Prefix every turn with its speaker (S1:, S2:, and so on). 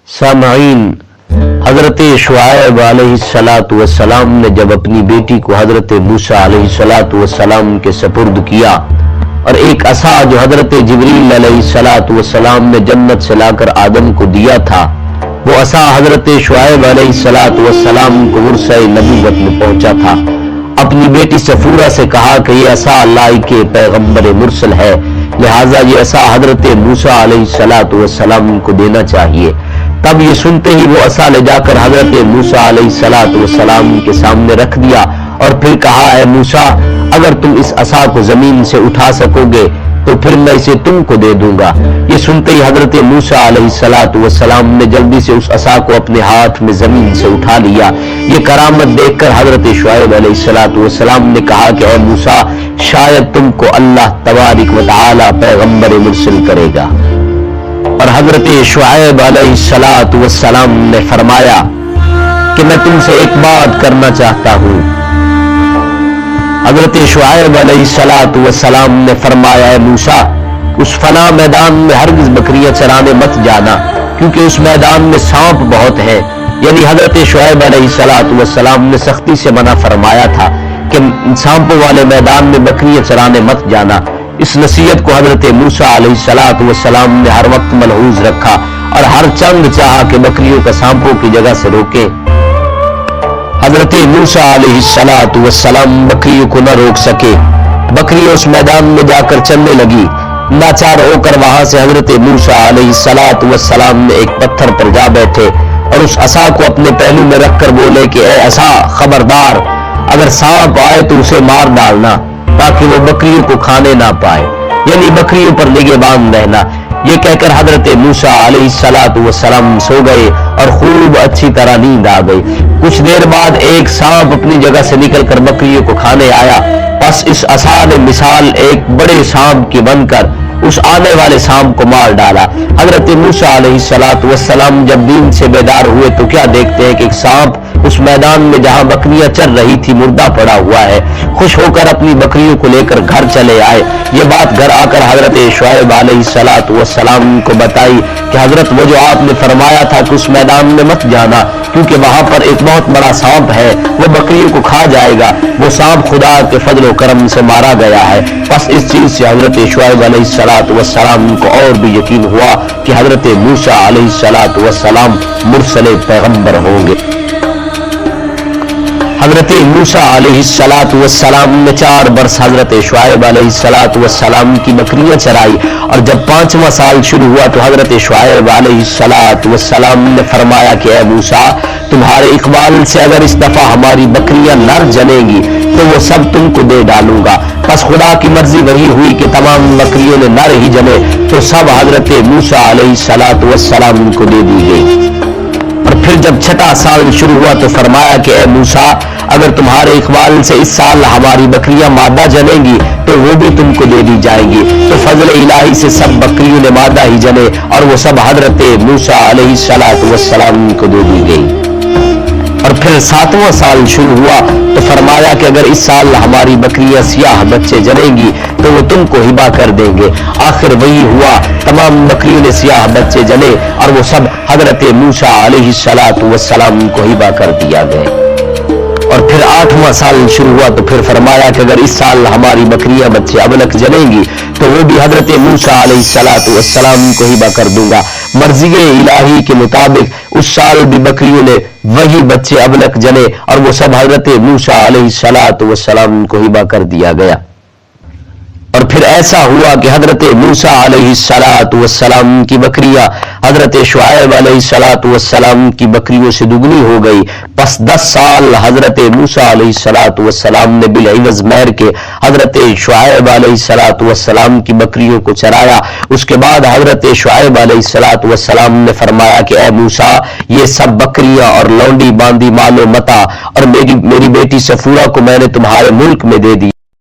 S1: سامعین، حضرت شعیب علیہ السلام نے جب اپنی بیٹی کو حضرت موسیٰ علیہ السلام کے سپرد کیا اور ایک عصا جو حضرت جبریل علیہ السلام نے جنت سے لا کر آدم کو دیا تھا، وہ عصا حضرت شعیب علیہ السلام کو ورثہ نبوت میں پہنچا تھا، اپنی بیٹی صفورہ سے کہا کہ یہ عصا اللہ کے پیغمبر مرسل ہے، لہٰذا یہ عصا حضرت موسیٰ علیہ السلام کو دینا چاہیے۔ تب یہ سنتے ہی وہ عصا لے جا کر حضرت موسیٰ علیہ السلام کے سامنے رکھ دیا اور پھر کہا، اے موسیٰ، اگر تم اس عصا کو زمین سے اٹھا سکو گے تو پھر میں اسے تم کو دے دوں گا۔ یہ سنتے ہی حضرت موسیٰ علیہ السلام نے جلدی سے اس عصا کو اپنے ہاتھ میں زمین سے اٹھا لیا۔ یہ کرامت دیکھ کر حضرت شعیب علیہ السلام نے کہا کہ اے موسیٰ، شاید تم کو اللہ تبارک و تعالی پیغمبر مرسل کرے گا۔ اور حضرت شعیب علیہ السلام نے فرمایا کہ میں تم سے ایک بات کرنا چاہتا ہوں۔ حضرت شعیب علیہ السلام نے فرمایا، اے موسیٰ، اس فلاں میدان میں ہرگز بکریاں چرانے مت جانا، کیونکہ اس میدان میں سانپ بہت ہے۔ یعنی حضرت شعیب علیہ السلام نے سختی سے منع فرمایا تھا کہ سانپوں والے میدان میں بکریاں چرانے مت جانا۔ اس نصیحت کو حضرت موسیٰ علیہ السلام نے ہر وقت ملحوظ رکھا اور ہر چند چاہا کہ بکریوں کا سانپوں کی جگہ سے روکے۔ حضرت موسیٰ علیہ السلام بکریوں کو نہ روک سکے، بکریاں اس میدان میں جا کر چلنے لگی۔ لاچار ہو کر وہاں سے حضرت موسیٰ علیہ السلام نے ایک پتھر پر جا بیٹھے اور اس عصا کو اپنے پہلو میں رکھ کر بولے کہ اے عصا، خبردار، اگر سانپ آئے تو اسے مار ڈالنا تاکہ وہ بکریوں کو کھانے نہ پائے، یعنی بکریوں پر نگہبان رہنا۔ یہ کہہ کر حضرت موسیٰ علیہ السلام سو گئے اور خوب اچھی طرح نیند آ گئی۔ کچھ دیر بعد ایک سانپ اپنی جگہ سے نکل کر بکریوں کو کھانے آیا، پس اس عصا نے مثال ایک بڑے سانپ کی بن کر اس آنے والے سانپ کو مار ڈالا۔ حضرت موسیٰ علیہ السلام جب نیند سے بیدار ہوئے تو کیا دیکھتے ہیں کہ ایک سانپ اس میدان میں جہاں بکریاں چر رہی تھی مردہ پڑا ہوا ہے۔ خوش ہو کر اپنی بکریوں کو لے کر گھر چلے آئے۔ یہ بات گھر آ کر حضرت شعیب علیہ السلام کو بتائی کہ حضرت، وہ جو آپ نے فرمایا تھا کہ اس میدان میں مت جانا کیونکہ وہاں پر ایک بہت بڑا سانپ ہے، وہ بکریوں کو کھا جائے گا، وہ سانپ خدا کے فضل و کرم سے مارا گیا ہے۔ بس اس چیز سے حضرت شعیب علیہ السلام کو اور بھی یقین ہوا کہ حضرت موسیٰ علیہ السلام مرسل پیغمبر ہوں گے۔ حضرت موسیٰ علیہ السلام نے 4 برس حضرت شعیب علیہ السلام کی بکریاں چرائی، اور جب 5واں سال شروع ہوا تو حضرت شعیب علیہ السلام نے فرمایا کہ اے موسیٰ، تمہارے اقبال سے اگر اس دفعہ ہماری بکریاں نر جنیں گی تو وہ سب تم کو دے ڈالوں گا۔ بس خدا کی مرضی وہی ہوئی کہ تمام بکریوں نے نر ہی جنے تو سب حضرت موسیٰ علیہ السلام کو دے دی گئی۔ اور پھر جب 6واں سال شروع ہوا تو فرمایا کہ اے موسیٰ، اگر تمہارے اقبال سے اس سال ہماری بکریاں مادہ جنیں گی تو وہ بھی تم کو دے دی جائیں گی۔ تو فضل الہی سے سب بکریوں نے مادہ ہی جنے اور وہ سب حضرت موسیٰ علیہ السلام کو دے دی گئی۔ اور پھر 7واں سال شروع ہوا تو فرمایا کہ اگر اس سال ہماری بکریاں سیاہ بچے جنیں گی تو وہ تم کو ہبا کر دیں گے۔ آخر وہی ہوا، تمام بکریوں نے سیاہ بچے جنے اور وہ سب حضرت موسیٰ علیہ السلام کو ہبا کر دیا گئے۔ اور پھر 8واں سال شروع ہوا تو پھر فرمایا کہ اگر اس سال ہماری بکریاں بچے ابلک جنیں گی تو وہ بھی حضرت موسیٰ علیہ السلام کو ہبا کر دوں گا۔ مرضی الہی کے مطابق اس سال بھی بکریوں نے وہی بچے ابلک جنے اور وہ سب حضرت موسیٰ علیہ السلام کو ہبا کر دیا گیا۔ اور پھر ایسا ہوا کہ حضرت موسیٰ علیہ السلام کی بکریاں حضرت شعیب علیہ السلام کی بکریوں سے دگنی ہو گئی۔ پس 10 سال حضرت موسیٰ علیہ السلام نے بالعوض مہر کے حضرت شعیب علیہ السلام کی بکریوں کو چرایا۔ اس کے بعد حضرت شعیب علیہ السلام نے فرمایا کہ اے موسیٰ، یہ سب بکریاں اور لونڈی باندی مال و متاع اور میری بیٹی صفورہ کو میں نے تمہارے ملک میں دے دی۔